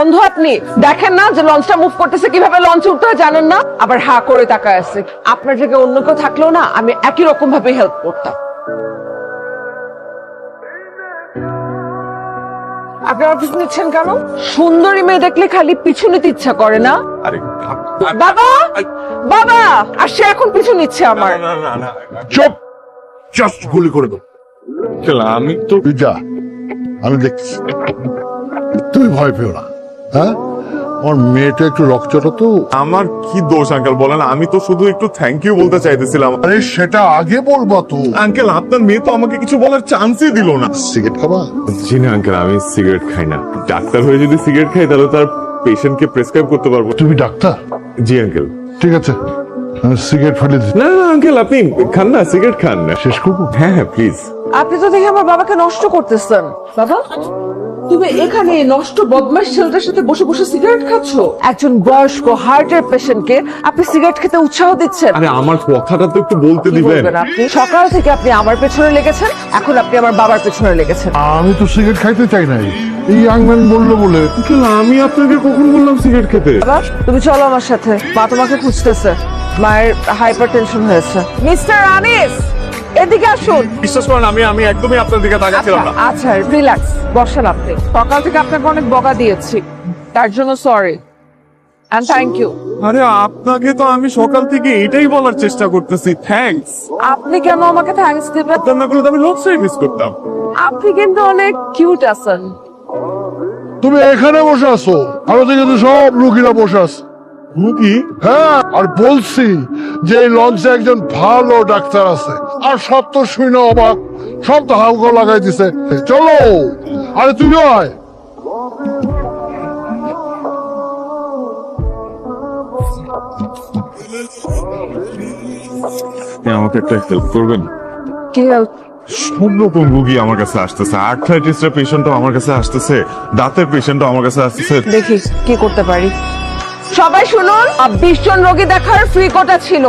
অন্ধ আপনি? দেখেন না যে লঞ্চটা মুভ করতেছে, কিভাবে লঞ্চে উঠতে হয় জানেন না? আবার হা করে তাকায় আছে। আপনার জায়গায় অন্য কেউ থাকলেও না আমি একই রকম ভাবে হেল্প করতাম। আপনি আমার পিছু নিচ্ছেন কেন? সুন্দরী মেয়ে দেখলে খালি পিছু নিতে ইচ্ছা করে না? আরে বাবা, বাবা, আর সে এখন পিছু নিচ্ছে আমার। চুপ, জাস্ট গুলি করে দাও। আমি তো তুই যা, আমি দেখছি। তুই ভয় পেও না। হ্যাঁ, আমার মেয়েটা একটু রক্তটা তো। আমার কি দোষ আঙ্কেল বলেন? আমি তো শুধু একটু থ্যাংক ইউ বলতে চাইতেছিলাম। আরে সেটা আগে বলবা তো। আঙ্কেল আপনার মেয়ে তো আমাকে কিছু বলার চান্সই দিল না। সিগারেট খাবা? জি না আঙ্কেল, আমি সিগারেট খাই না। ডাক্তার হয়ে যদি সিগারেট খাই তাহলে তার পেশেন্টকে প্রেসক্রাইব করতে পারবো। তুমি ডাক্তার? জি আঙ্কেল। ঠিক আছে, আমি সিগারেট ফেলে দিচ্ছি। না না আঙ্কেল, আপনি খান না, সিগারেট খান না। শেষ করবো? হ্যাঁ হ্যাঁ প্লিজ। আপনি তো দেখে আমার বাবাকে নষ্ট করতেছেন। বাবা, তুমি এখানে নষ্ট বদমাশ ছেলেটার সাথে বসে বসে সিগারেট খাচ্ছ? একজন বয়স্ক হার্টের পেশেন্টকে আপনি সিগারেট খেতে উৎসাহ দিচ্ছেন? আরে আমার কথাটা তো একটু বলতে কি দিবেন। বলবেন আপনি? সকাল থেকে আপনি আমার পেছনে লেগেছেন, এখন আপনি আমার বাবার পেছনে লেগেছেন। আমি তো সিগারেট খাইতে চাই নাই, এই ইয়াংম্যান বললো বলে। আঙ্কেল আমি আপনাকে কখন বললাম সিগারেট খেতে? বাবা, তুমি চলো আমার সাথে, মা তোমাকে খুঁজতেছে। মায়ের হাইপার টেনশন হয়েছে। মিস্টার আনিস, এদিকে আসুন। বিশ্বাস করেন আমি একদমই আপনার দিকে তাকাচ্ছিলাম না। আচ্ছা রিল্যাক্স, বসেন আপনি। সকাল থেকে আপনাকে অনেক বকা দিয়েছি, তার জন্য সরি এন্ড থ্যাংক ইউ। আরে আপনাকে তো আমি সকাল থেকে এটাই বলার চেষ্টা করতেছি, থ্যাঙ্কস। আপনি কেন আমাকে থ্যাঙ্কস দিবেন? আপনার না করলে তো আমি লোক সার্ভিস করতাম। আপনি কিন্তু অনেক কিউট আছেন। তুমি এখানে বসে আছো, আমি দেখে সব রুগীরা বসে আছে। রুগী? হ্যাঁ, আর বলছি যে এই লঞ্চে একজন ভালো ডাক্তার আছে, আর সব তো শুনে অবাক, সব তো হাউকা লাগাই দিছে। চলো, আরে তুমিও আয়। আপনি আমাকে একটা হেল্প করবেন? কি হেল্প? সব রকম রুগী আমার কাছে আসতেছে, আর্থ্রাইটিস এর পেশেন্টও আমার কাছে আসতেছে, দাঁতের পেশেন্টও আমার কাছে আসতেছে। দেখি কি করতে পারি। সবাই শুনুন, 20 জন রোগী দেখার ফ্রি কোটা ছিল।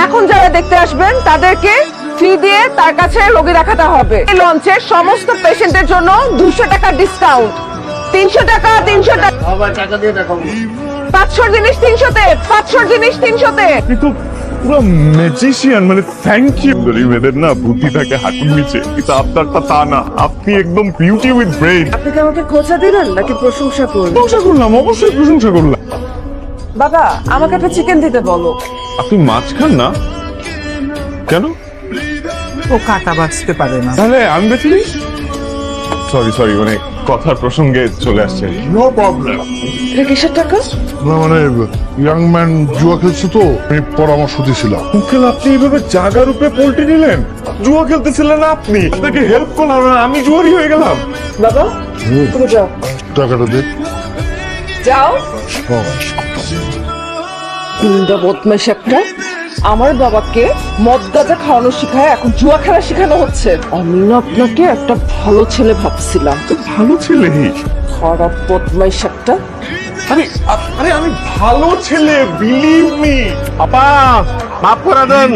এখন যারা দেখতে আসবেন তাদেরকে ফি দিয়ে তার কাছে রোগী দেখাতে হবে। এই লঞ্চের সমস্ত পেশেন্টের জন্য 200 টাকা ডিসকাউন্ট। 300 টাকা, 300 টাকা। আবার টাকা দিয়ে দেখাবো। 500 জিনিস 300 তে, 500 জিনিস 300 তে। কিন্তু পুরো ম্যাজিশিয়ান, মানে থ্যাংক ইউ। মেয়েদের না বুদ্ধি থাকে হাঁটুর নিচে, কিন্তু আপনারটা তা না। আপনি একদম বিউটি উইথ ব্রেইন। আপনি কি আমাকে খোঁজা দিলেন নাকি প্রশংসা করলেন? প্রশংসা করলাম, অবশ্যই প্রশংসা করলাম। বাবা, আমাকে একটা চিকেন দিতে বলো। আপনি মাছ খান না কেন? ও কাটা বাঁচতে পারে না। তাহলে আমি বেঁচে দিই। সরি সরি, মানে কথার প্রসঙ্গে চলে আসছে। No problem. এটা কিসের টাকা? না মানে ইয়াংম্যান জুয়া খেলছে তো, আমি পরামর্শ দিছিলাম। আঙ্কেল আপনি এইভাবে জাগার উপরে পল্টে নিলেন? জুয়া খেলতেছিলেন না আপনি, আপনাকে হেল্প করলাম আর আমি জুয়ারি হয়ে গেলাম। বাবা, তুমি যাও। টাকাটা দে। যাও। বাবা, গুন্ডা বদমাশ একটা। আমার বাবাকে মদ গাঁজা খাওয়ানো শিখায় এখন জুয়া খেলা শেখানো হচ্ছে। আমি না আপনাকে একটা ভালো ছেলে ভাবছিলাম। ভালো ছেলে? খারাপ বদমাইশ একটা। আরে আরে আমি ভালো ছেলে, বিলিভ মি। আপা মাফ করে দেন,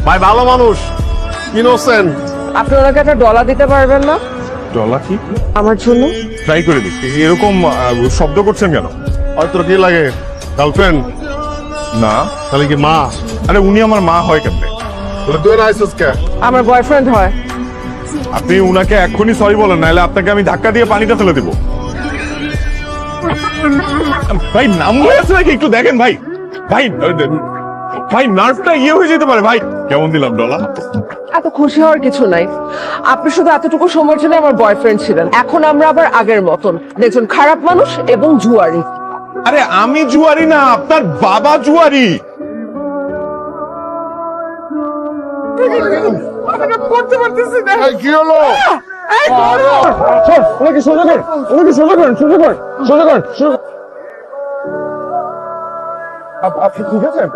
ভাই ভালো মানুষ, ইনোসেন্ট। আপনি ওনাকে একটা ডলার দিতে পারবেন না ডলা কি? আমার জন্য? ট্রাই করে দেখি। এরকম শব্দ করছেন কেন? হয়তো কি লাগে, গার্লফ্রেন্ড? না। তাহলে কি মা? আরে উনি আমার মা হয় কেমনে? তুই না আইসস কে? আমার বয়ফ্রেন্ড হয়। আপনি উনাকে এক্ষুনি সরি বলেন, নাহলে আপনাকে আমি ধাক্কা দিয়ে পানিটা ফেলে দেবো। ভাই নাম হয়ে আছে নাকি একটু দেখেন ভাই। ভাই ভাই নার্ভটা ইয়ে হয়ে যেতে পারে ভাই। কেমন দিলাম ডলা? এত খুশি হওয়ার কিছু নাই। আপনি শুধু এতটুকু সময়ের জন্য আমার বয়ফ্রেন্ড ছিলেন, এখন আমরা আবার আগের মতন একজন খারাপ মানুষ এবং জুয়ারি। আরে আমি জুয়ারি না, আপনার বাবা জুয়ারি। করতে পারতেছি না। এই কি হলো? ওনাকে সোজা কর, ওনাকে সোজা করেন, সোজা কর, সোজা কর। আপনি ঠিক আছেন?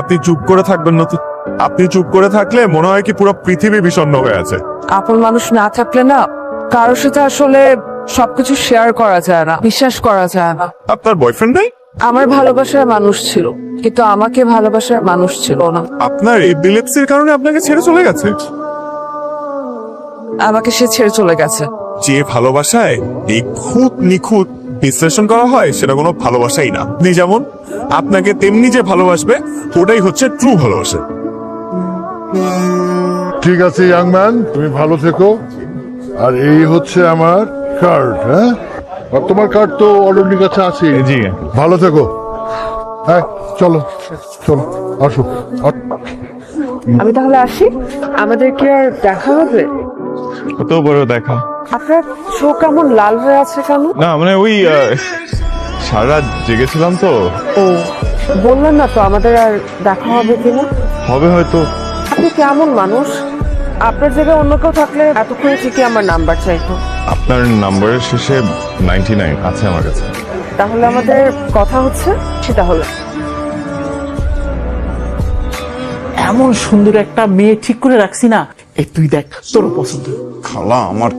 আপনি চুপ করে থাকবেন না তো? আপনি চুপ করে থাকলে মনে হয় কি পুরো পৃথিবী বিষণ্ণ হয়ে আছে। আপন মানুষ না থাকলে না কারোর সাথে আসলে সবকিছু শেয়ার করা যায় না, বিশ্বাস করা যায় না। আপনার বয়ফ্রেন্ড নাই? আমার ভালোবাসার মানুষ ছিল, কিন্তু আমাকে ভালোবাসার মানুষ ছিল না। আপনার এপিলেপসির কারণে আপনাকে ছেড়ে চলে গেছে? আমাকে সে ছেড়ে চলে গেছে, যে ভালোবাসায় নিখুঁত নিখুঁত বিশ্লেষণ করা হয় সেটা কোনো ভালোবাসাই না। আপনি যেমন আপনাকে তেমনি যে ভালোবাসবে ওটাই হচ্ছে ট্রু ভালোবাসা। ঠিক আছে ইয়াং ম্যান, তুমি ভালো থেকো। আর এই হচ্ছে আমার কার্ড, হ্যাঁ? আর তোমার কার্ড তো অলরেডি কাছে আছে। জি। ভালো থেকো। হ্যাঁ, চলো চলো, আসো। আমি তাহলে আসি, আমাদের কি আর দেখা হবে? কত বড় দেখা। আপনার চোখ কেমন লাল হয়ে আছে কেন? না মানে ওই সারা রাত জেগেছিলাম তো। ও, বললেন না তো আমাদের আর দেখা হবে কিনা। হবে হয়তো। আপনি কেমন মানুষ? আপনার জায়গায় অন্য কেউ থাকলে এতক্ষণে ঠিকই আমার নাম্বার চাইতো। আপনার নাম্বারের শেষে 99 আছে আমার কাছে। তাহলে আমাদের কথা হচ্ছে সেটা হলো। এমন সুন্দর একটা মেয়ে ঠিক করে রাখছি না, এই তুই দেখ তোর পছন্দ। খালা আমার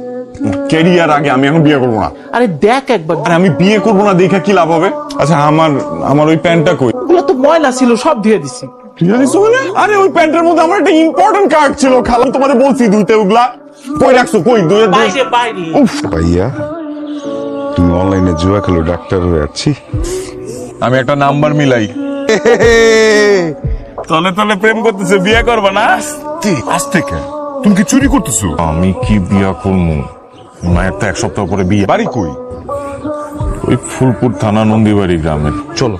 ক্যারিয়ার আগে, আমি এখন বিয়ে করবো না। আরে দেখ একবার, আরে আমি বিয়ে করবো না দেখা কি লাভ হবে? আচ্ছা আমার ওই প্যান্টটা কই? ওগুলো তো ময়লা ছিল, সব ধুয়ে দিছি। আরে ওই প্যান্টের মধ্যে আমার একটা ইম্পর্টেন্ট কার্ড ছিল খালা, তোমাদের বলছি ধুইতে, ওগুলা কই রাখছো? কই ধুয়ে? বাইরে বাইরে। ভাইয়া তুমি অনলাইনে জুয়া খেলো ডাক্তার হয়ে যাচ্ছি। আমি একটা নাম্বার মিলাই। তলে তলে প্রেম করতেছে, বিয়ে করবা না? আজ থেকে তুমি কি চুরি করতেছো? আমি কি বিয়ে করবো? মায়ের তো 1 সপ্তাহ পরে বিয়ে। বাড়ি কই? ওই ফুলপুর থানা নন্দীবাড়ি গ্রামে। চলো।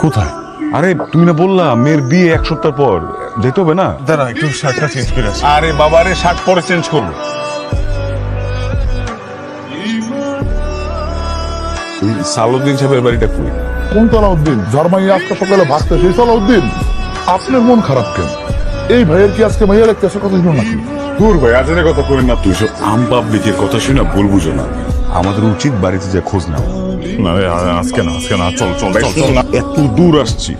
কোথায়? আরে তুমি না বললা মেয়ের বিয়ে 1 সপ্তাহ পর, যেতে হবে না? দাঁড়া একটু শার্টটা চেঞ্জ করে আসি। আরে বাবা রে, শার্ট পরে চেঞ্জ করবো। এই সালাউদ্দিন সাহেবের বাড়িটা কই? কোন সালাউদ্দিন? জার্মানি আজকে সকালে ভাগতে সেই সালাউদ্দিন? আপনার মন খারাপ কেন? এই ভাইয়ের কি আজকে ভাইয়ের একটা কথা ছিল নাকি? দূর ভাই, আজের কথা করেন না। তুই সব আম পাবলিকের কথা শুনে ভুল বুঝো না। আমাদের উচিত বাড়িতে যা খোঁজ নাও। না রে, আজকে না, চল চল ভাই, চল শোনো চল। না, এত দূর আসছি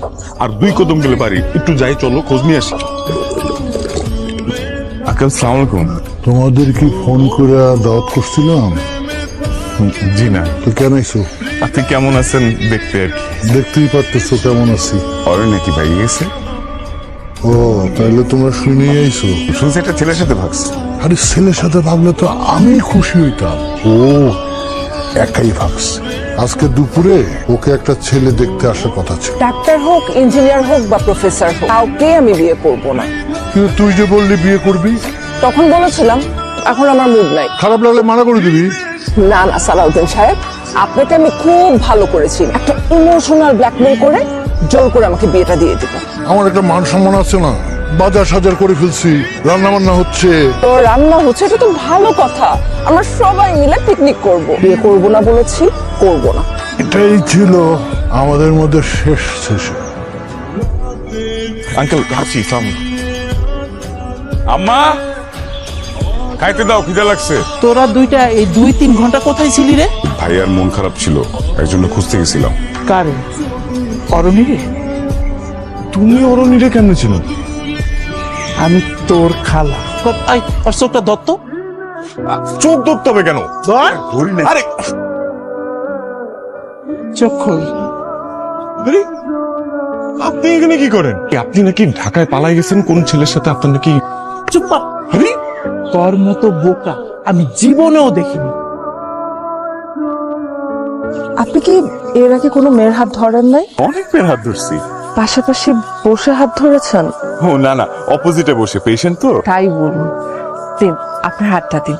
আর 2 কদম গেলে বাড়ি, একটু যাই, চলো খোঁজ নিয়ে আসি। আঙ্কেল সালাম আলাইকুম। তোমাদের কি ফোন করে দাওয়াত করছিলাম? জি না। তো কেন আইসো? আপনি কেমন আছেন দেখতে আর কি। দেখতেই পারতেছো কেমন আছি। পরে নাকি ভাই গেছে? ও, তাইলে তোমরা শুনেই আইসো। শুনছি একটা ছেলের সাথে ভাগছে। আরে ছেলের সাথে ভাবলে তো আমি খুশি হইতাম। ও একাই ভাবছে। আজকে দুপুরে ওকে একটা ছেলে দেখতে আসার কথা ছিল। ডাক্তার হোক, ইঞ্জিনিয়ার হোক বা প্রফেসর হোক, কাউকে আমি বিয়ে করব না। কিন্তু তুই যে বললি বিয়ে করবি, তখন বলেছিলাম, এখন আমার মুড নাই। খারাপ লাগলে মানা করে দিবি। না না সালাউদ্দিন সাহেব, আপনাকে আমি খুব ভালো করেছি। একটা ইমোশনাল ব্ল্যাকমেল করে জোর করে আমাকে বিয়েটা দিয়ে দিল। আমার একটা মান সম্মান আছে না? বাজার সাজার করে ফেলছি, রান্না বান্না হচ্ছে। তো রান্না হচ্ছে, এটা তো ভালো কথা। আমরা সবাই মিলে পিকনিক করব। বিয়ে করব না বলেছি, করব না। এটাই ছিল আমাদের মধ্যে শেষ সেশন। আঙ্কেল হাসি সাম। আম্মা খাইতে দাও, খিদে লাগছে। তোরা দুইটা এই 2-3 ঘন্টা কোথায় ছিলি রে? ভাইয়ার মন খারাপ ছিল, এর জন্য খুঁজতে গেছিলাম। কারে? অরণিরে? তুমি অরণিরে কেমনে ছিল? আমি তোর খালা। আর চোখটা দত্ত চোখ ধরতে হবে কেন? ধর, আরে চোখ খোল। আরে, আপনি এখানে কি করেন? আপনি নাকি ঢাকায় পালাই গেছেন কোন ছেলের সাথে? আপনার নাকি চুপ কর। আরে তোর মতো বোকা আমি জীবনেও দেখিনি। আপনি কি এর আগে কোনো মেয়ের হাত ধরেন নাই? অনেক পের হাত ধরছি। পাশাপাশি বসে হাত ধরেছেন? ও না না, অপোজিটে বসে, পেশেন্ট তো। তাই বলুন। দিন আপনার হাতটা দিন।